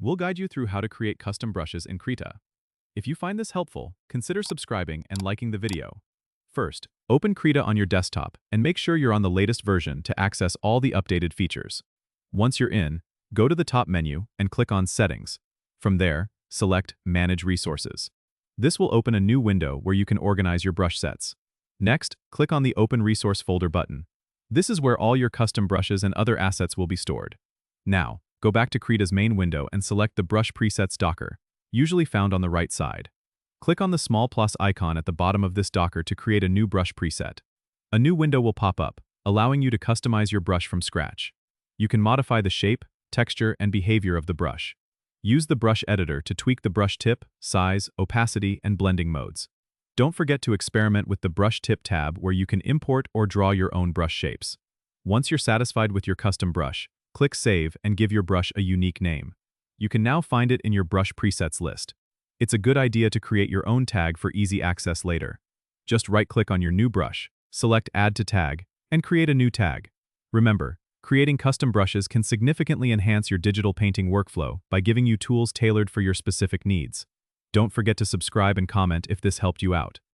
we'll guide you through how to create custom brushes in Krita. If you find this helpful, consider subscribing and liking the video. First, open Krita on your desktop and make sure you're on the latest version to access all the updated features. Once you're in, go to the top menu and click on Settings. From there, select Manage Resources. This will open a new window where you can organize your brush sets. Next, click on the Open Resource Folder button. This is where all your custom brushes and other assets will be stored. Now, go back to Krita's main window and select the Brush Presets docker, usually found on the right side. Click on the small plus icon at the bottom of this docker to create a new brush preset. A new window will pop up, allowing you to customize your brush from scratch. You can modify the shape, texture, and behavior of the brush. Use the brush editor to tweak the brush tip, size, opacity, and blending modes. Don't forget to experiment with the Brush Tip tab where you can import or draw your own brush shapes. Once you're satisfied with your custom brush, click Save and give your brush a unique name. You can now find it in your brush presets list. It's a good idea to create your own tag for easy access later. Just right-click on your new brush, select Add to Tag, and create a new tag. Remember, creating custom brushes can significantly enhance your digital painting workflow by giving you tools tailored for your specific needs. Don't forget to subscribe and comment if this helped you out.